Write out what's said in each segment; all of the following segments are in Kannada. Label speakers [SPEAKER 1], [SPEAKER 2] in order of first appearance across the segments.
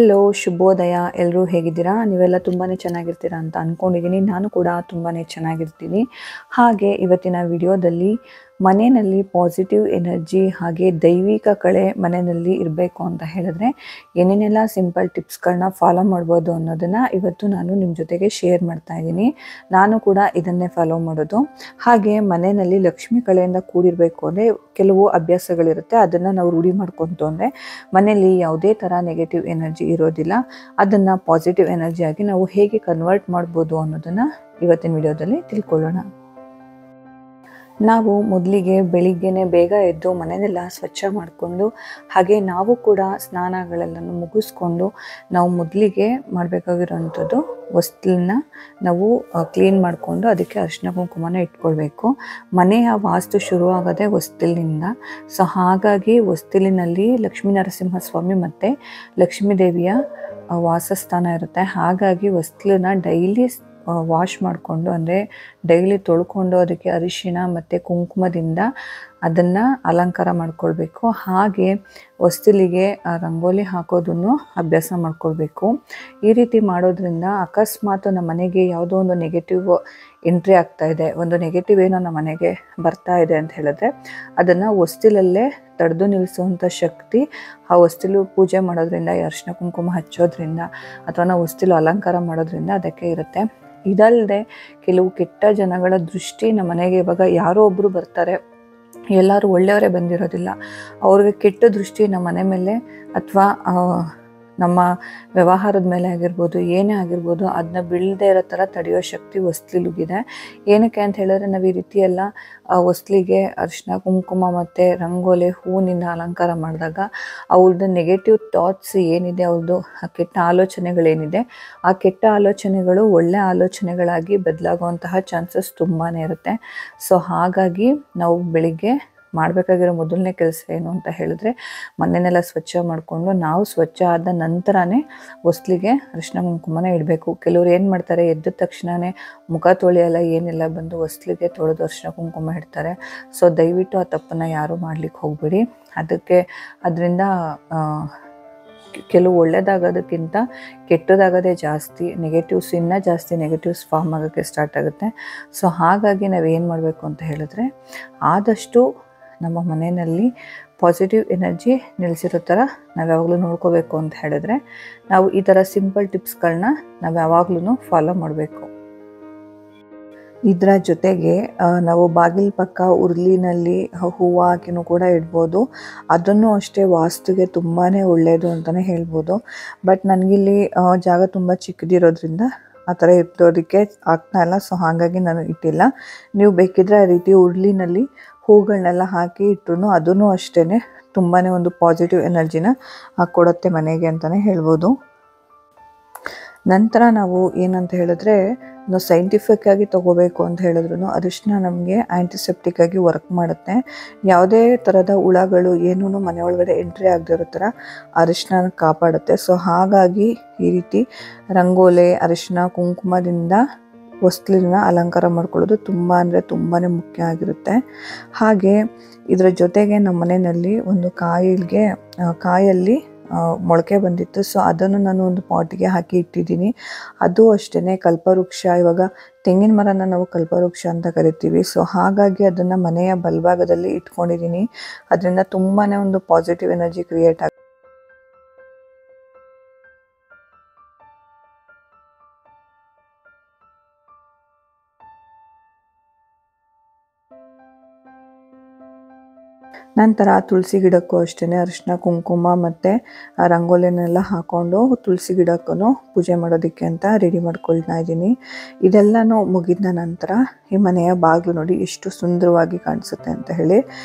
[SPEAKER 1] ಹಲೋ, ಶುಭೋದಯ. ಎಲ್ಲರೂ ಹೇಗಿದ್ದೀರಾ? ನೀವೆಲ್ಲ ತುಂಬಾ ಚೆನ್ನಾಗಿರ್ತೀರಾ ಅಂತ ಅಂದ್ಕೊಂಡಿದ್ದೀನಿ. ನಾನು ಕೂಡ ತುಂಬಾ ಚೆನ್ನಾಗಿರ್ತೀನಿ. ಹಾಗೆ ಇವತ್ತಿನ ವಿಡಿಯೋದಲ್ಲಿ ಮನೆಯಲ್ಲಿ ಪಾಸಿಟಿವ್ ಎನರ್ಜಿ ಹಾಗೆ ದೈವಿಕ ಕಳೆ ಮನೆಯಲ್ಲಿ ಇರಬೇಕು ಅಂತ ಹೇಳಿದ್ರೆ ಏನೇನೆಲ್ಲ ಸಿಂಪಲ್ ಟಿಪ್ಸ್ಗಳನ್ನ ಫಾಲೋ ಮಾಡ್ಬೋದು ಅನ್ನೋದನ್ನು ಇವತ್ತು ನಾನು ನಿಮ್ಮ ಜೊತೆಗೆ ಶೇರ್ ಮಾಡ್ತಾ ಇದ್ದೀನಿ. ನಾನು ಕೂಡ ಇದನ್ನೇ ಫಾಲೋ ಮಾಡೋದು. ಹಾಗೆ ಮನೆಯಲ್ಲಿ ಲಕ್ಷ್ಮಿ ಕಳೆಯಿಂದ ಕೂಡಿರಬೇಕು ಅಂದರೆ ಕೆಲವು ಅಭ್ಯಾಸಗಳಿರುತ್ತೆ. ಅದನ್ನು ನಾವು ರೂಢಿ ಮಾಡ್ಕೊತು ಅಂದರೆ ಮನೆಯಲ್ಲಿ ಯಾವುದೇ ಥರ ನೆಗೆಟಿವ್ ಎನರ್ಜಿ ಇರೋದಿಲ್ಲ. ಅದನ್ನು ಪಾಸಿಟಿವ್ ಎನರ್ಜಿಯಾಗಿ ನಾವು ಹೇಗೆ ಕನ್ವರ್ಟ್ ಮಾಡ್ಬೋದು ಅನ್ನೋದನ್ನು ಇವತ್ತಿನ ವಿಡಿಯೋದಲ್ಲಿ ತಿಳ್ಕೊಳ್ಳೋಣ. ನಾವು ಮೊದಲಿಗೆ ಬೆಳಿಗ್ಗೆನೇ ಬೇಗ ಎದ್ದು ಮನೆಯೆಲ್ಲ ಸ್ವಚ್ಛ ಮಾಡಿಕೊಂಡು ಹಾಗೆ ನಾವು ಕೂಡ ಸ್ನಾನಗಳೆಲ್ಲನೂ ಮುಗಿಸ್ಕೊಂಡು ನಾವು ಮೊದಲಿಗೆ ಮಾಡಬೇಕಾಗಿರೋವಂಥದ್ದು ಹೊಸ್ಲನ್ನ ನಾವು ಕ್ಲೀನ್ ಮಾಡಿಕೊಂಡು ಅದಕ್ಕೆ ಅರಿಶಿನ ಕುಂಕುಮನ ಇಟ್ಕೊಳ್ಬೇಕು. ಮನೆಯ ವಾಸ್ತು ಶುರುವಾಗೋದೇ ಹೊಸ್ತಿಲಿನಿಂದ. ಸೊ ಹಾಗಾಗಿ ಹೊಸ್ತಿಲಿನಲ್ಲಿ ಲಕ್ಷ್ಮೀ ನರಸಿಂಹಸ್ವಾಮಿ ಮತ್ತು ಲಕ್ಷ್ಮೀ ದೇವಿಯ ವಾಸಸ್ಥಾನ ಇರುತ್ತೆ. ಹಾಗಾಗಿ ಹೊಸ್ಲನ್ನ ಡೈಲಿ ವಾಶ್ ಮಾಡಿಕೊಂಡು ಅಂದರೆ ಡೈಲಿ ತೊಳ್ಕೊಂಡು ಅದಕ್ಕೆ ಅರಿಶಿನ ಮತ್ತು ಕುಂಕುಮದಿಂದ ಅದನ್ನು ಅಲಂಕಾರ ಮಾಡ್ಕೊಳ್ಬೇಕು. ಹಾಗೆ ಹೊಸ್ತಿಲಿಗೆ ರಂಗೋಲಿ ಹಾಕೋದನ್ನು ಅಭ್ಯಾಸ ಮಾಡ್ಕೊಳ್ಬೇಕು. ಈ ರೀತಿ ಮಾಡೋದ್ರಿಂದ ಅಕಸ್ಮಾತ್ ನಮ್ಮ ಮನೆಗೆ ಯಾವುದೋ ಒಂದು ನೆಗೆಟಿವ್ ಎಂಟ್ರಿ ಆಗ್ತಾ ಇದೆ, ಒಂದು ನೆಗೆಟಿವ್ ಏನೋ ನಮ್ಮ ಮನೆಗೆ ಬರ್ತಾ ಇದೆ ಅಂತ ಹೇಳಿದ್ರೆ ಅದನ್ನು ಹೊಸ್ತಿಲಲ್ಲೇ ತಡೆದು ನಿಲ್ಲಿಸುವಂಥ ಶಕ್ತಿ ಆ ಹೊಸ್ತಿಲು ಪೂಜೆ ಮಾಡೋದ್ರಿಂದ, ಅರಿಶಿನ ಕುಂಕುಮ ಹಚ್ಚೋದ್ರಿಂದ ಅಥವಾ ನಾವು ಹೊಸ್ತಿಲು ಅಲಂಕಾರ ಮಾಡೋದ್ರಿಂದ ಅದಕ್ಕೆ ಇರುತ್ತೆ. ಇದಲ್ಲದೆ ಕೆಲವು ಕೆಟ್ಟ ಜನಗಳ ದೃಷ್ಟಿ ನಮ್ಮ ಮನೆಗೆ, ಇವಾಗ ಯಾರೋ ಒಬ್ಬರು ಬರ್ತಾರೆ, ಎಲ್ಲರೂ ಒಳ್ಳೆಯವರೇ ಬಂದಿರೋದಿಲ್ಲ, ಅವ್ರಿಗೆ ಕೆಟ್ಟ ದೃಷ್ಟಿ ನಮ್ಮ ಮನೆ ಮೇಲೆ ಅಥವಾ ನಮ್ಮ ವ್ಯವಹಾರದ ಮೇಲೆ ಆಗಿರ್ಬೋದು, ಏನೇ ಆಗಿರ್ಬೋದು, ಅದನ್ನ ಬೀಳದೇ ಇರೋ ಥರ ತಡೆಯೋ ಶಕ್ತಿ ಹೊಸ್ಲಿಗಿದೆ. ಏನಕ್ಕೆ ಅಂತ ಹೇಳಿದ್ರೆ ನಾವು ಈ ರೀತಿ ಎಲ್ಲ ಹೊಸ್ಲಿಗೆ ಅರಿಶಿನ ಕುಂಕುಮ ಮತ್ತು ರಂಗೋಲಿ ಹೂವಿನಿಂದ ಅಲಂಕಾರ ಮಾಡಿದಾಗ ಅವ್ರದ್ದು ನೆಗೆಟಿವ್ ಥಾಟ್ಸ್ ಏನಿದೆ, ಅವ್ರದ್ದು ಕೆಟ್ಟ ಆಲೋಚನೆಗಳೇನಿದೆ, ಆ ಕೆಟ್ಟ ಆಲೋಚನೆಗಳು ಒಳ್ಳೆ ಆಲೋಚನೆಗಳಾಗಿ ಬದಲಾಗುವಂತಹ ಚಾನ್ಸಸ್ ತುಂಬಾ ಇರುತ್ತೆ. ಸೊ ಹಾಗಾಗಿ ನಾವು ಬೆಳಿಗ್ಗೆ ಮಾಡಬೇಕಾಗಿರೋ ಮೊದಲನೇ ಕೆಲಸ ಏನು ಅಂತ ಹೇಳಿದ್ರೆ ಮನೆಯೆಲ್ಲ ಸ್ವಚ್ಛ ಮಾಡಿಕೊಂಡು ನಾವು ಸ್ವಚ್ಛ ಆದ ನಂತರನೇ ಹೊಸ್ಲಿಗೆ ಅರಿಶಿನ ಕುಂಕುಮನ ಇಡಬೇಕು. ಕೆಲವ್ರು ಏನು ಮಾಡ್ತಾರೆ, ಎದ್ದ ತಕ್ಷಣವೇ ಮುಖ ತೊಳೆಯಲ್ಲ ಏನೆಲ್ಲ ಬಂದು ಹೊಸ್ಲಿಗೆ ತೊಳೆದು ಅರಿಶಿನ ಕುಂಕುಮ ಇಡ್ತಾರೆ. ಸೊ ದಯವಿಟ್ಟು ಆ ತಪ್ಪನ್ನು ಯಾರೂ ಮಾಡ್ಲಿಕ್ಕೆ ಹೋಗಬೇಡಿ. ಅದರಿಂದ ಕೆಲವು ಒಳ್ಳೆಯದಾಗೋದಕ್ಕಿಂತ ಕೆಟ್ಟದಾಗೋದೇ ಜಾಸ್ತಿ, ನೆಗೆಟಿವ್ಸ್ ಇನ್ನೂ ಜಾಸ್ತಿ ನೆಗೆಟಿವ್ಸ್ ಫಾರ್ಮ್ ಆಗೋಕ್ಕೆ ಸ್ಟಾರ್ಟ್ ಆಗುತ್ತೆ. ಸೊ ಹಾಗಾಗಿ ನಾವೇನು ಮಾಡಬೇಕು ಅಂತ ಹೇಳಿದ್ರೆ ಆದಷ್ಟು ನಮ್ಮ ಮನೆಯಲ್ಲಿ ಪಾಸಿಟಿವ್ ಎನರ್ಜಿ ನಿಲ್ಲಿಸಿರೋ ಥರ ನಾವು ಯಾವಾಗಲೂ ನೋಡ್ಕೋಬೇಕು ಅಂತ ಹೇಳಿದ್ರೆ ನಾವು ಈ ಥರ ಸಿಂಪಲ್ ಟಿಪ್ಸ್ಗಳನ್ನ ನಾವು ಯಾವಾಗಲೂ ಫಾಲೋ ಮಾಡಬೇಕು. ಇದರ ಜೊತೆಗೆ ನಾವು ಬಾಗಿಲು ಪಕ್ಕ ಉರ್ಲಿನಲ್ಲಿ ಹೂವು ಹಾಕಿನೂ ಕೂಡ ಇಡ್ಬೋದು. ಅದನ್ನು ಅಷ್ಟೇ ವಾಸ್ತುಗೆ ತುಂಬಾ ಒಳ್ಳೆಯದು ಅಂತಲೇ ಹೇಳ್ಬೋದು. ಬಟ್ ನನಗಿಲ್ಲಿ ಜಾಗ ತುಂಬ ಚಿಕ್ಕದಿರೋದ್ರಿಂದ ಆ ಥರ ಇರೋದಕ್ಕೆ ಆಗ್ತಾ ಇಲ್ಲ. ಸೊ ಹಾಗಾಗಿ ನಾನು ಇಟ್ಟಿಲ್ಲ. ನೀವು ಬೇಕಿದ್ರೆ ಆ ರೀತಿ ಉರ್ಲಿನಲ್ಲಿ ಹೂಗಳನ್ನೆಲ್ಲ ಹಾಕಿ ಇಟ್ಟರು ಅದೂ ಅಷ್ಟೇ ತುಂಬಾ ಒಂದು ಪಾಸಿಟಿವ್ ಎನರ್ಜಿನ ಕೊಡುತ್ತೆ ಮನೆಗೆ ಅಂತಲೇ ಹೇಳ್ಬೋದು. ನಂತರ ನಾವು ಏನಂತ ಹೇಳಿದ್ರೆ ನಾವು ಸೈಂಟಿಫಿಕ್ ಆಗಿ ತೊಗೋಬೇಕು ಅಂತ ಹೇಳಿದ್ರು ಅರಿಶಿನ ನಮಗೆ ಆ್ಯಂಟಿಸೆಪ್ಟಿಕ್ ಆಗಿ ವರ್ಕ್ ಮಾಡುತ್ತೆ. ಯಾವುದೇ ಥರದ ಹುಳಗಳು ಏನೂ ಮನೆ ಒಳಗಡೆ ಎಂಟ್ರಿ ಆಗದಿರೋ ಥರ ಅರಿಶಿನ ಕಾಪಾಡುತ್ತೆ. ಸೊ ಹಾಗಾಗಿ ಈ ರೀತಿ ರಂಗೋಲಿ ಅರಿಶಿನ ಕುಂಕುಮದಿಂದ ಹೊಸ್ಲಿನ ಅಲಂಕಾರ ಮಾಡ್ಕೊಳ್ಳೋದು ತುಂಬ ಅಂದರೆ ತುಂಬಾ ಮುಖ್ಯ ಆಗಿರುತ್ತೆ. ಹಾಗೆ ಇದರ ಜೊತೆಗೆ ನಮ್ಮ ಮನೆಯಲ್ಲಿ ಒಂದು ಕಾಯಲ್ಲಿ ಮೊಳಕೆ ಬಂದಿತ್ತು. ಸೊ ಅದನ್ನು ನಾನು ಒಂದು ಪಾಟಿಗೆ ಹಾಕಿ ಇಟ್ಟಿದ್ದೀನಿ. ಅದು ಅಷ್ಟೇ ಕಲ್ಪವೃಕ್ಷ, ಇವಾಗ ತೆಂಗಿನ ಮರನ ನಾವು ಕಲ್ಪವೃಕ್ಷ ಅಂತ ಕರಿತೀವಿ. ಸೊ ಹಾಗಾಗಿ ಅದನ್ನು ಮನೆಯ ಬಲಭಾಗದಲ್ಲಿ ಇಟ್ಕೊಂಡಿದ್ದೀನಿ. ಅದರಿಂದ ತುಂಬಾ ಒಂದು ಪಾಸಿಟಿವ್ ಎನರ್ಜಿ ಕ್ರಿಯೇಟ್ ಆಗುತ್ತೆ. ನಂತರ ತುಳಸಿ ಗಿಡಕ್ಕೂ ಅಷ್ಟೇ ಅರಿಶಿನ ಕುಂಕುಮ ಮತ್ತು ರಂಗೋಲಿನೆಲ್ಲ ಹಾಕ್ಕೊಂಡು ತುಳಸಿ ಗಿಡಕ್ಕೂ ಪೂಜೆ ಮಾಡೋದಕ್ಕೆ ಅಂತ ರೆಡಿ ಮಾಡ್ಕೊಳ್ತಾ ಇದ್ದೀನಿ. ಇದೆಲ್ಲನೂ ಮುಗಿದ ನಂತರ ಈ ಮನೆಯ ಬಾಗಿಲು ನೋಡಿ ಎಷ್ಟು ಸುಂದರವಾಗಿ ಕಾಣಿಸುತ್ತೆ ಅಂತ ಹೇಳಿ.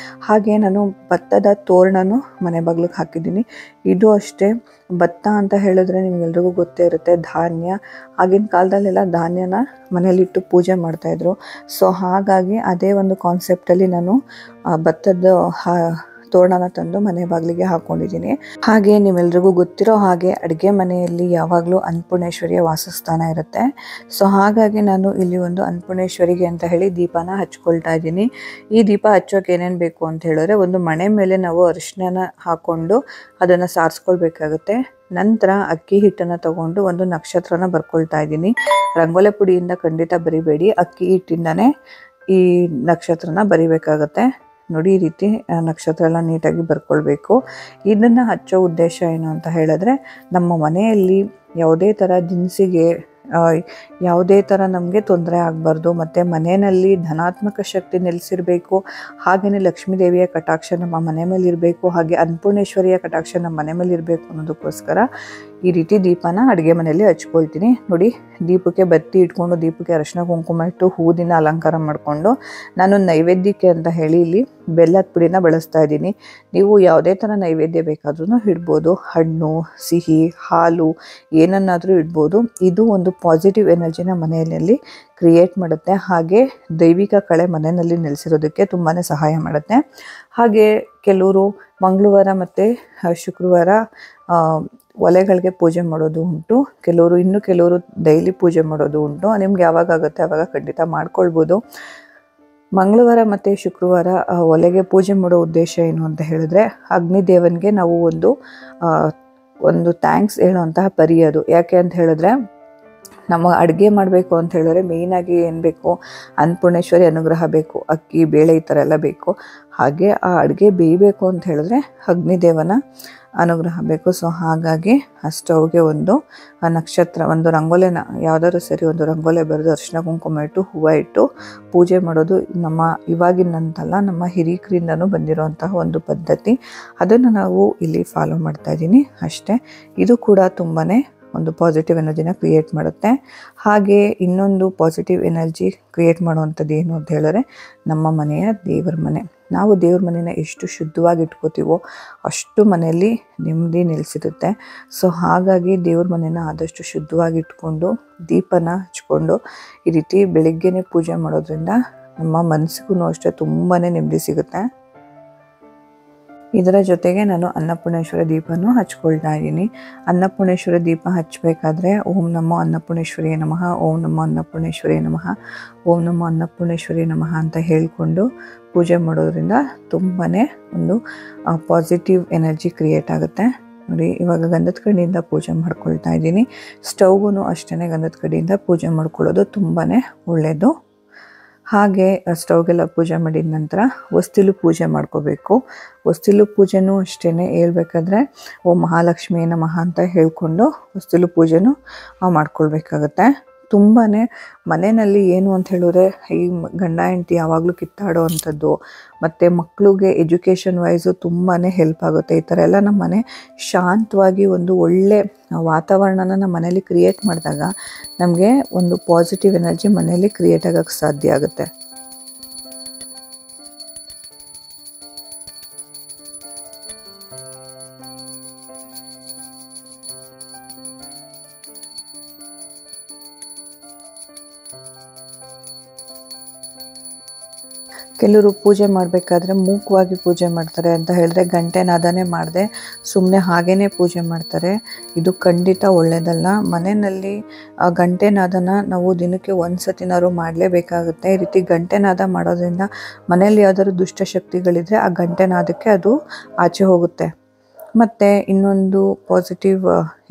[SPEAKER 1] ಹಾಗೆ ನಾನು ಭತ್ತದ ತೋರಣನೂ ಮನೆ ಬಾಗಿಲಿಗೆ ಹಾಕಿದ್ದೀನಿ. ಇದು ಅಷ್ಟೇ, ಭತ್ತ ಅಂತ ಹೇಳಿದ್ರೆ ನಿಮ್ಗೆಲ್ರಿಗೂ ಗೊತ್ತೇ ಇರುತ್ತೆ, ಧಾನ್ಯ. ಆಗಿನ ಕಾಲದಲ್ಲೆಲ್ಲ ಧಾನ್ಯನ ಮನೆಯಲ್ಲಿಟ್ಟು ಪೂಜೆ ಮಾಡ್ತಾಯಿದ್ರು. ಸೊ ಹಾಗಾಗಿ ಅದೇ ಒಂದು ಕಾನ್ಸೆಪ್ಟಲ್ಲಿ ನಾನು ಭತ್ತದ ತೋರಣನ ತಂದು ಮನೆ ಬಾಗಿಲಿಗೆ ಹಾಕ್ಕೊಂಡಿದ್ದೀನಿ. ಹಾಗೆ ನೀವೆಲ್ರಿಗೂ ಗೊತ್ತಿರೋ ಹಾಗೆ ಅಡುಗೆ ಮನೆಯಲ್ಲಿ ಯಾವಾಗಲೂ ಅನ್ನಪೂರ್ಣೇಶ್ವರಿಯ ವಾಸಸ್ಥಾನ ಇರುತ್ತೆ. ಸೊ ಹಾಗಾಗಿ ನಾನು ಇಲ್ಲಿ ಒಂದು ಅನ್ನಪೂರ್ಣೇಶ್ವರಿಗೆ ಅಂತ ಹೇಳಿ ದೀಪನ ಹಚ್ಕೊಳ್ತಾ ಇದ್ದೀನಿ. ಈ ದೀಪ ಹಚ್ಚೋಕೆ ಏನೇನು ಬೇಕು ಅಂತ ಹೇಳಿದ್ರೆ ಒಂದು ಮಣೆ ಮೇಲೆ ನಾವು ಅರಿಶಿನ ಹಾಕ್ಕೊಂಡು ಅದನ್ನು ಸಾರಿಸ್ಕೊಳ್ಬೇಕಾಗುತ್ತೆ. ನಂತರ ಅಕ್ಕಿ ಹಿಟ್ಟನ್ನು ತಗೊಂಡು ಒಂದು ನಕ್ಷತ್ರನ ಬರ್ಕೊಳ್ತಾ ಇದ್ದೀನಿ. ರಂಗೋಲೆ ಪುಡಿಯಿಂದ ಖಂಡಿತ ಬರಿಬೇಡಿ, ಅಕ್ಕಿ ಹಿಟ್ಟಿಂದನೇ ಈ ನಕ್ಷತ್ರನ ಬರಿಬೇಕಾಗತ್ತೆ. ನೋಡಿ ಈ ರೀತಿ ನಕ್ಷತ್ರ ಎಲ್ಲ ನೀಟಾಗಿ ಬರ್ಕೊಳ್ಬೇಕು. ಇದನ್ನು ಹಚ್ಚೋ ಉದ್ದೇಶ ಏನು ಅಂತ ಹೇಳಿದ್ರೆ, ನಮ್ಮ ಮನೆಯಲ್ಲಿ ಯಾವುದೇ ಥರ ದಿನಸಿಗೆ ಯಾವುದೇ ಥರ ನಮಗೆ ತೊಂದರೆ ಆಗಬಾರ್ದು, ಮತ್ತು ಮನೆಯಲ್ಲಿ ಧನಾತ್ಮಕ ಶಕ್ತಿ ನೆಲೆಸಿರಬೇಕು. ಹಾಗೆಯೇ ಲಕ್ಷ್ಮೀ ದೇವಿಯ ಕಟಾಕ್ಷ ನಮ್ಮ ಮನೆ ಮೇಲೆ ಇರಬೇಕು, ಹಾಗೆ ಅನ್ನಪೂರ್ಣೇಶ್ವರಿಯ ಕಟಾಕ್ಷ ನಮ್ಮ ಮನೆ ಮೇಲೆ ಇರಬೇಕು ಅನ್ನೋದಕ್ಕೋಸ್ಕರ ಈ ರೀತಿ ದೀಪನ ಅಡುಗೆ ಮನೆಯಲ್ಲಿ ಹಚ್ಕೊಳ್ತೀನಿ. ನೋಡಿ, ದೀಪಕ್ಕೆ ಬತ್ತಿ ಇಟ್ಕೊಂಡು ದೀಪಕ್ಕೆ ಅರಿಶಿನ ಕುಂಕುಮ ಇಟ್ಟು ಹೂವಿನ ಅಲಂಕಾರ ಮಾಡಿಕೊಂಡು ನಾನು ನೈವೇದ್ಯಕ್ಕೆ ಅಂತ ಹೇಳಿ ಇಲ್ಲಿ ಬೆಲ್ಲದ ಪುಡಿನ ಬಳಸ್ತಾ ಇದ್ದೀನಿ. ನೀವು ಯಾವುದೇ ಥರ ನೈವೇದ್ಯ ಬೇಕಾದ್ರೂ ಇಡ್ಬೋದು, ಹಣ್ಣು, ಸಿಹಿ, ಹಾಲು ಏನನ್ನಾದರೂ ಇಡ್ಬೋದು. ಇದು ಒಂದು ಪಾಸಿಟಿವ್ ಎನರ್ಜಿನ ಮನೆಯಲ್ಲಿ ಕ್ರಿಯೇಟ್ ಮಾಡುತ್ತೆ, ಹಾಗೆ ದೈವಿಕ ಕಳೆ ಮನೆಯಲ್ಲಿ ನೆಲೆಸಿರೋದಕ್ಕೆ ತುಂಬಾ ಸಹಾಯ ಮಾಡುತ್ತೆ. ಹಾಗೆ ಕೆಲವರು ಮಂಗಳವಾರ ಮತ್ತು ಶುಕ್ರವಾರ ಒಲೆಗಳಿಗೆ ಪೂಜೆ ಮಾಡೋದು ಉಂಟು, ಕೆಲವರು ಡೈಲಿ ಪೂಜೆ ಮಾಡೋದು ಉಂಟು. ನಿಮ್ಗೆ ಯಾವಾಗ ಆಗುತ್ತೆ ಆವಾಗ ಖಂಡಿತ ಮಾಡ್ಕೊಳ್ಬೋದು. ಮಂಗಳವಾರ ಮತ್ತು ಶುಕ್ರವಾರ ಒಲೆಗೆ ಪೂಜೆ ಮಾಡೋ ಉದ್ದೇಶ ಏನು ಅಂತ ಹೇಳಿದ್ರೆ, ಅಗ್ನಿದೇವನಿಗೆ ನಾವು ಒಂದು ಥ್ಯಾಂಕ್ಸ್ ಹೇಳುವಂತಹ ಪರಿಯದು. ಯಾಕೆ ಅಂತ ಹೇಳಿದ್ರೆ, ನಮ್ಮ ಅಡುಗೆ ಮಾಡಬೇಕು ಅಂತ ಹೇಳಿದ್ರೆ ಮೇಯ್ನಾಗಿ ಏನು ಬೇಕು, ಅನ್ನಪೂರ್ಣೇಶ್ವರಿ ಅನುಗ್ರಹ ಬೇಕು, ಅಕ್ಕಿ ಬೇಳೆ ಈ ಥರ ಎಲ್ಲ ಬೇಕು. ಹಾಗೆ ಆ ಅಡುಗೆ ಬೇಯಬೇಕು ಅಂತ ಹೇಳಿದ್ರೆ ಅಗ್ನಿದೇವನ ಅನುಗ್ರಹ ಬೇಕು. ಸೊ ಹಾಗಾಗಿ ಆ ಸ್ಟವ್ಗೆ ಒಂದು ನಕ್ಷತ್ರ, ಒಂದು ರಂಗೋಲೆನ ಯಾವುದಾದ್ರೂ ಸರಿ ಒಂದು ರಂಗೋಲೆ ಬರೆದು ಅರಿಶಿನ ಕುಂಕುಮ ಇಟ್ಟು ಹೂವು ಇಟ್ಟು ಪೂಜೆ ಮಾಡೋದು ನಮ್ಮ ಇವಾಗಿನಂತಲ್ಲ, ನಮ್ಮ ಹಿರಿಕರಿಂದನೂ ಬಂದಿರೋಂತಹ ಒಂದು ಪದ್ಧತಿ. ಅದನ್ನು ನಾವು ಇಲ್ಲಿ ಫಾಲೋ ಮಾಡ್ತಾ ಇದ್ದೀನಿ ಅಷ್ಟೇ. ಇದು ಕೂಡ ತುಂಬಾ ಒಂದು ಪಾಸಿಟಿವ್ ಎನರ್ಜಿನ ಕ್ರಿಯೇಟ್ ಮಾಡುತ್ತೆ. ಹಾಗೆ ಇನ್ನೊಂದು ಪಾಸಿಟಿವ್ ಎನರ್ಜಿ ಕ್ರಿಯೇಟ್ ಮಾಡುವಂಥದ್ದು ಏನು ಅಂತ ಹೇಳಿದ್ರೆ, ನಮ್ಮ ಮನೆಯ ದೇವರ ಮನೆ. ನಾವು ದೇವ್ರ ಮನೆಯ ಎಷ್ಟು ಶುದ್ಧವಾಗಿ ಇಟ್ಕೋತೀವೋ ಅಷ್ಟು ಮನೆಯಲ್ಲಿ ನೆಮ್ಮದಿ ನೆಲೆಸಿರುತ್ತೆ. ಸೊ ಹಾಗಾಗಿ ದೇವ್ರ ಮನೆನ ಆದಷ್ಟು ಶುದ್ಧವಾಗಿ ಇಟ್ಕೊಂಡು ದೀಪನ ಹಚ್ಕೊಂಡು ಈ ರೀತಿ ಬೆಳಿಗ್ಗೆನೇ ಪೂಜೆ ಮಾಡೋದ್ರಿಂದ ನಮ್ಮ ಮನಸ್ಸಿಗೂ ಅಷ್ಟೇ ತುಂಬಾ ನೆಮ್ಮದಿ ಸಿಗುತ್ತೆ. ಇದರ ಜೊತೆಗೆ ನಾನು ಅನ್ನಪೂರ್ಣೇಶ್ವರಿ ದೀಪನೂ ಹಚ್ಕೊಳ್ತಾ ಇದ್ದೀನಿ. ಅನ್ನಪೂರ್ಣೇಶ್ವರಿ ದೀಪ ಹಚ್ಚಬೇಕಾದ್ರೆ ಓಂ ನಮೋ ಅನ್ನಪೂರ್ಣೇಶ್ವರಿಯೇ ನಮಃ, ಓಂ ನಮೋ ಅನ್ನಪೂರ್ಣೇಶ್ವರಿಯೇ ನಮಃ, ಓಂ ನಮೋ ಅನ್ನಪೂರ್ಣೇಶ್ವರಿಯೇ ನಮಃ ಅಂತ ಹೇಳ್ಕೊಂಡು ಪೂಜೆ ಮಾಡೋದ್ರಿಂದ ತುಂಬಾ ಒಂದು ಪಾಸಿಟಿವ್ ಎನರ್ಜಿ ಕ್ರಿಯೇಟ್ ಆಗುತ್ತೆ. ನೋಡಿ, ಇವಾಗ ಗಂಧದ ಕಡ್ಡಿಯಿಂದ ಪೂಜೆ ಮಾಡ್ಕೊಳ್ತಾ ಇದ್ದೀನಿ. ಸ್ಟವ್ಗೂ ಅಷ್ಟೇ ಗಂಧದ ಕಡ್ಡಿಯಿಂದ ಪೂಜೆ ಮಾಡ್ಕೊಳ್ಳೋದು ತುಂಬಾ ಒಳ್ಳೆಯದು. ಹಾಗೆ ಸ್ಟವ್ಗೆಲ್ಲ ಪೂಜೆ ಮಾಡಿದ ನಂತರ ಹೊಸ್ತಿಲು ಪೂಜೆ ಮಾಡ್ಕೋಬೇಕು. ಹೊಸ್ತಿಲು ಪೂಜೆನೂ ಅಷ್ಟೇ ಹೇಳ್ಬೇಕಾದ್ರೆ ಓಂ ಮಹಾಲಕ್ಷ್ಮಿಯೇ ನಮಃ ಅಂತ ಹೇಳ್ಕೊಂಡು ಹೊಸ್ತಿಲು ಪೂಜೆನೂ ಮಾಡ್ಕೊಳ್ಬೇಕಾಗತ್ತೆ. ತುಂಬಾ ಮನೆಯಲ್ಲಿ ಏನು ಅಂತ ಹೇಳಿದ್ರೆ, ಈ ಗಂಡ ಹೆಂಡತಿ ಯಾವಾಗಲೂ ಕಿತ್ತಾಡೋ ಅಂಥದ್ದು, ಮತ್ತು ಮಕ್ಕಳಿಗೆ ಎಜುಕೇಷನ್ ವೈಸು ತುಂಬಾ ಹೆಲ್ಪ್ ಆಗುತ್ತೆ. ಈ ಥರ ಎಲ್ಲ ನಮ್ಮ ಮನೆ ಶಾಂತವಾಗಿ ಒಂದು ಒಳ್ಳೆ ವಾತಾವರಣನ ನಮ್ಮ ಮನೇಲಿ ಕ್ರಿಯೇಟ್ ಮಾಡಿದಾಗ ನಮಗೆ ಒಂದು ಪಾಸಿಟಿವ್ ಎನರ್ಜಿ ಮನೆಯಲ್ಲಿ ಕ್ರಿಯೇಟ್ ಆಗೋಕ್ಕೆ ಸಾಧ್ಯ ಆಗುತ್ತೆ. ಕೆಲವರು ಪೂಜೆ ಮಾಡಬೇಕಾದ್ರೆ ಮೂಕವಾಗಿ ಪೂಜೆ ಮಾಡ್ತಾರೆ ಅಂತ ಹೇಳಿದ್ರೆ, ಗಂಟೆ ನಾದನೇ ಮಾಡದೆ ಸುಮ್ಮನೆ ಹಾಗೇ ಪೂಜೆ ಮಾಡ್ತಾರೆ. ಇದು ಖಂಡಿತ ಒಳ್ಳೆಯದಲ್ಲ. ಮನೆಯಲ್ಲಿ ಗಂಟೆ ನಾದನ ನಾವು ದಿನಕ್ಕೆ ಒಂದು ಸತಿನಾದ್ರು ಮಾಡಲೇಬೇಕಾಗುತ್ತೆ. ಈ ರೀತಿ ಗಂಟೆ ನಾದ ಮಾಡೋದ್ರಿಂದ ಮನೆಯಲ್ಲಿ ಯಾವ್ದಾದ್ರು ದುಷ್ಟಶಕ್ತಿಗಳಿದ್ರೆ ಆ ಗಂಟೆ ನಾದಕ್ಕೆ ಅದು ಆಚೆ ಹೋಗುತ್ತೆ. ಮತ್ತು ಇನ್ನೊಂದು ಪಾಸಿಟಿವ್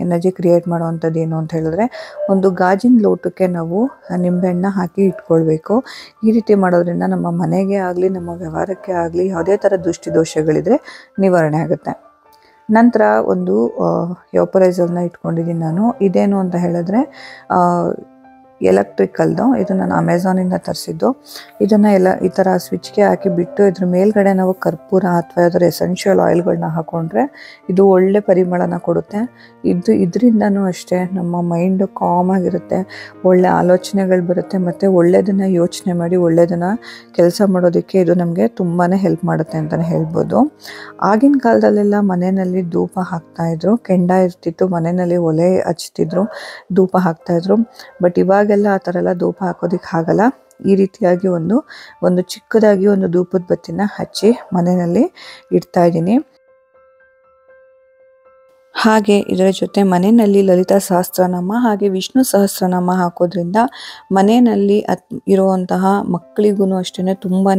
[SPEAKER 1] ಎನರ್ಜಿ ಕ್ರಿಯೇಟ್ ಮಾಡುವಂಥದ್ದು ಏನು ಅಂತ ಹೇಳಿದ್ರೆ, ಒಂದು ಗಾಜಿನ ಲೋಟಕ್ಕೆ ನಾವು ನಿಂಬೆಹಣ್ಣ ಹಾಕಿ ಇಟ್ಕೊಳ್ಬೇಕು. ಈ ರೀತಿ ಮಾಡೋದ್ರಿಂದ ನಮ್ಮ ಮನೆಗೆ ಆಗಲಿ ನಮ್ಮ ವ್ಯವಹಾರಕ್ಕೆ ಆಗಲಿ ಯಾವುದೇ ಥರ ದೃಷ್ಟಿದೋಷಗಳಿದ್ರೆ ನಿವಾರಣೆ ಆಗುತ್ತೆ. ನಂತರ ಒಂದು ವ್ಯಾಪರೈಸರ್ನ ಇಟ್ಕೊಂಡಿದ್ದೀನಿ ನಾನು. ಇದೇನು ಅಂತ ಹೇಳಿದ್ರೆ ಎಲೆಕ್ಟ್ರಿಕಲ್ದು. ಇದು ನಾನು ಅಮೆಝಾನಿಂದ ತರಿಸಿದ್ದು. ಇದನ್ನು ಈ ಥರ ಸ್ವಿಚ್ಗೆ ಹಾಕಿ ಬಿಟ್ಟು ಇದ್ರ ಮೇಲ್ಗಡೆ ನಾವು ಕರ್ಪೂರ ಅಥವಾ ಯಾವ್ದಾದ್ರು ಎಸೆನ್ಷಿಯಲ್ ಆಯಿಲ್ಗಳನ್ನ ಹಾಕ್ಕೊಂಡ್ರೆ ಇದು ಒಳ್ಳೆ ಪರಿಮಳನ ಕೊಡುತ್ತೆ. ಇದರಿಂದನೂ ಅಷ್ಟೇ ನಮ್ಮ ಮೈಂಡು ಕಾಮ್ ಆಗಿರುತ್ತೆ, ಒಳ್ಳೆ ಆಲೋಚನೆಗಳು ಬರುತ್ತೆ, ಮತ್ತು ಒಳ್ಳೆಯದನ್ನು ಯೋಚನೆ ಮಾಡಿ ಒಳ್ಳೆಯದನ್ನು ಕೆಲಸ ಮಾಡೋದಕ್ಕೆ ಇದು ನಮಗೆ ತುಂಬಾ ಹೆಲ್ಪ್ ಮಾಡುತ್ತೆ ಅಂತಲೇ ಹೇಳ್ಬೋದು. ಆಗಿನ ಕಾಲದಲ್ಲೆಲ್ಲ ಮನೆಯಲ್ಲಿ ಧೂಪ ಹಾಕ್ತಾಯಿದ್ರು, ಕೆಂಡ ಇರ್ತಿತ್ತು, ಮನೆಯಲ್ಲಿ ಒಲೆ ಹಚ್ತಿದ್ರು, ಧೂಪ ಹಾಕ್ತಾಯಿದ್ರು. ಬಟ್ ಇವಾಗೆಲ್ಲ ಆ ಥರ ಎಲ್ಲ ಧೂಪ ಹಾಕೋದಕ್ಕೆ ಆಗಲ್ಲ. ಈ ರೀತಿಯಾಗಿ ಒಂದು ಚಿಕ್ಕದಾಗಿ ಒಂದು ಧೂಪದ ಬತ್ತಿನ ಹಚ್ಚಿ ಮನೆಯಲ್ಲಿ ಇಡ್ತಾ ಇದ್ದೀನಿ. ಹಾಗೆ ಇದರ ಜೊತೆ ಮನೆಯಲ್ಲಿ ಲಲಿತಾ ಸಹಸ್ರನಾಮ ಹಾಗೆ ವಿಷ್ಣು ಸಹಸ್ರನಾಮ ಹಾಕೋದ್ರಿಂದ ಮನೆಯಲ್ಲಿ ಇರುವಂತಹ ಮಕ್ಕಳಿಗೂ ಅಷ್ಟೇ ತುಂಬಾ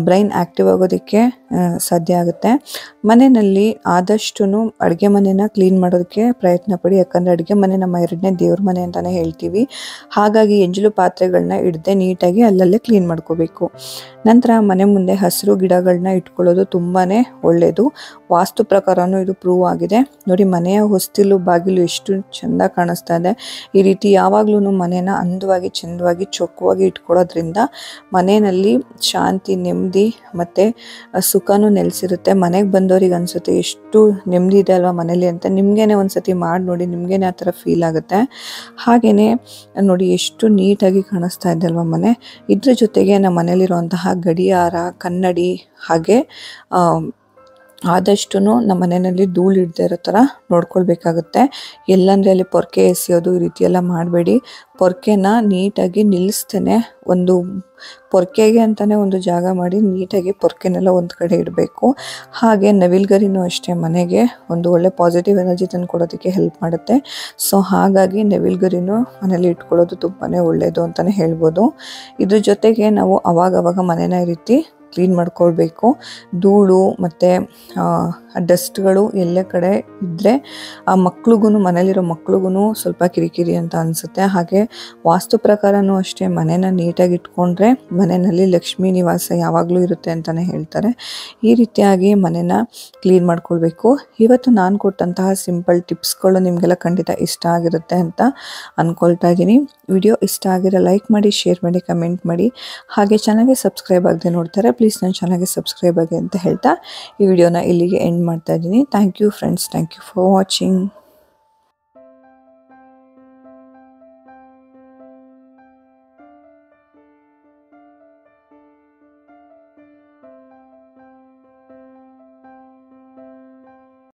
[SPEAKER 1] ಬ್ರೈನ್ ಆ್ಯಕ್ಟಿವ್ ಆಗೋದಕ್ಕೆ ಸಾಧ್ಯ ಆಗುತ್ತೆ. ಮನೆಯಲ್ಲಿ ಆದಷ್ಟು ಅಡುಗೆ ಮನೆನ ಕ್ಲೀನ್ ಮಾಡೋದಕ್ಕೆ ಪ್ರಯತ್ನ ಪಡಿ. ಯಾಕಂದರೆ ಅಡುಗೆ ಮನೆ ನಮ್ಮ 2ನೇ ದೇವ್ರ ಮನೆ ಅಂತಲೇ ಹೇಳ್ತೀವಿ. ಹಾಗಾಗಿ ಎಂಜಲು ಪಾತ್ರೆಗಳನ್ನ ಇಡದೆ ನೀಟಾಗಿ ಅಲ್ಲಲ್ಲೇ ಕ್ಲೀನ್ ಮಾಡ್ಕೋಬೇಕು. ನಂತರ ಮನೆ ಮುಂದೆ ಹಸಿರು ಗಿಡಗಳನ್ನ ಇಟ್ಕೊಳ್ಳೋದು ತುಂಬಾ ಒಳ್ಳೆಯದು. ವಾಸ್ತು ಪ್ರಕಾರನೂ ಇದು ಪ್ರೂವ್ ಆಗಿದೆ. ನೋಡಿ, ಮನೆಯ ಹೊಸ್ತಿಲು ಬಾಗಿಲು ಎಷ್ಟು ಚೆಂದ ಕಾಣಿಸ್ತಾ ಇದೆ. ಈ ರೀತಿ ಯಾವಾಗಲೂ ಮನೆನ ಅಂದವಾಗಿ ಚೆಂದವಾಗಿ ಚೊಕ್ಕವಾಗಿ ಇಟ್ಕೊಳ್ಳೋದ್ರಿಂದ ಮನೆಯಲ್ಲಿ ಶಾಂತಿ, ನೆಮ್ಮದಿ ಮತ್ತು ಸುಖನೂ ನೆಲೆಸಿರುತ್ತೆ. ಮನೆಗೆ ಬಂದವ್ರಿಗೆ ಅನಿಸುತ್ತೆ ಎಷ್ಟು ನೆಮ್ಮದಿ ಇದೆ ಅಲ್ವಾ ಮನೇಲಿ ಅಂತ. ನಿಮಗೇನೆ ಒಂದ್ಸತಿ ಮಾಡಿ ನೋಡಿ, ನಿಮಗೇನೆ ಆ ಥರ ಫೀಲ್ ಆಗುತ್ತೆ. ಹಾಗೆಯೇ ನೋಡಿ ಎಷ್ಟು ನೀಟಾಗಿ ಕಾಣಿಸ್ತಾ ಇದೆ ಅಲ್ವಾ ಮನೆ. ಇದ್ರ ಜೊತೆಗೆ ನಮ್ಮ ಮನೇಲಿರುವಂತಹ ಗಡಿಯಾರ, ಕನ್ನಡಿ, ಹಾಗೆ ಆದಷ್ಟು ನಮ್ಮ ಮನೆಯಲ್ಲಿ ಧೂಳು ಇಡದೇ ಇರೋ ಥರ ನೋಡ್ಕೊಳ್ಬೇಕಾಗುತ್ತೆ. ಎಲ್ಲಂದರೆ ಅಲ್ಲಿ ಪೊರ್ಕೆ ಎಸೆಯೋದು ಈ ರೀತಿ ಎಲ್ಲ ಮಾಡಬೇಡಿ. ಪೊರ್ಕೆನ ನೀಟಾಗಿ ನಿಲ್ಲಿಸ್ತೇನೆ ಒಂದು ಪೊರ್ಕೆಗೆ ಅಂತಲೇ ಒಂದು ಜಾಗ ಮಾಡಿ ನೀಟಾಗಿ ಪೊರ್ಕೆನೆಲ್ಲ ಒಂದು ಕಡೆ ಇಡಬೇಕು. ಹಾಗೆ ನವಿಲುಗರಿನೂ ಅಷ್ಟೇ ಮನೆಗೆ ಒಂದು ಒಳ್ಳೆ ಪಾಸಿಟಿವ್ ಎನರ್ಜಿ ತಂದು ಕೊಡೋದಕ್ಕೆ ಹೆಲ್ಪ್ ಮಾಡುತ್ತೆ. ಸೊ ಹಾಗಾಗಿ ನವಿಲುಗರಿನೂ ಮನೇಲಿ ಇಟ್ಕೊಳ್ಳೋದು ತುಂಬಾ ಒಳ್ಳೆಯದು ಅಂತಲೇ ಹೇಳ್ಬೋದು. ಇದ್ರ ಜೊತೆಗೆ ನಾವು ಅವಾಗವಾಗ ಮನೆನ ಈ ರೀತಿ ಕ್ಲೀನ್ ಮಾಡ್ಕೊಳ್ಬೇಕು. ಧೂಳು ಮತ್ತು ಡಸ್ಟ್ಗಳು ಎಲ್ಲ ಕಡೆ ಇದ್ದರೆ ಆ ಮನೆಯಲ್ಲಿರೋ ಮಕ್ಳಿಗೂ ಸ್ವಲ್ಪ ಕಿರಿಕಿರಿ ಅಂತ ಅನಿಸುತ್ತೆ. ಹಾಗೆ ವಾಸ್ತು ಪ್ರಕಾರನೂ ಅಷ್ಟೇ ಮನೆನ ನೀಟಾಗಿ ಇಟ್ಕೊಂಡ್ರೆ ಮನೆಯಲ್ಲಿ ಲಕ್ಷ್ಮೀ ನಿವಾಸ ಯಾವಾಗಲೂ ಇರುತ್ತೆ ಅಂತಲೇ ಹೇಳ್ತಾರೆ. ಈ ರೀತಿಯಾಗಿ ಮನೆನ ಕ್ಲೀನ್ ಮಾಡ್ಕೊಳ್ಬೇಕು. ಇವತ್ತು ನಾನು ಕೊಟ್ಟಂತಹ ಸಿಂಪಲ್ ಟಿಪ್ಸ್ಗಳು ನಿಮಗೆಲ್ಲ ಖಂಡಿತ ಇಷ್ಟ ಆಗಿರುತ್ತೆ ಅಂತ ಅಂದ್ಕೊಳ್ತಾ ಇದ್ದೀನಿ. ವಿಡಿಯೋ ಇಷ್ಟ ಆಗಿರೋ ಲೈಕ್ ಮಾಡಿ, ಶೇರ್ ಮಾಡಿ, ಕಮೆಂಟ್ ಮಾಡಿ. ಹಾಗೆ ಚಾನಲ್ಗೆ ಸಬ್ಸ್ಕ್ರೈಬ್ ಆಗದೆ ನೋಡ್ತಾರೆ ಪ್ಲೀಸ್ ನನ್ನ ಚಾನಲ್ಗೆ ಸಬ್ಸ್ಕ್ರೈಬ್ ಆಗಿ ಅಂತ ಹೇಳ್ತಾ ಈ ವಿಡಿಯೋನ ಇಲ್ಲಿಗೆ ಎಂಡ್ ಮಾಡ್ತಾ ಇದ್ದೀನಿ. Thank you friends, thank you for watching.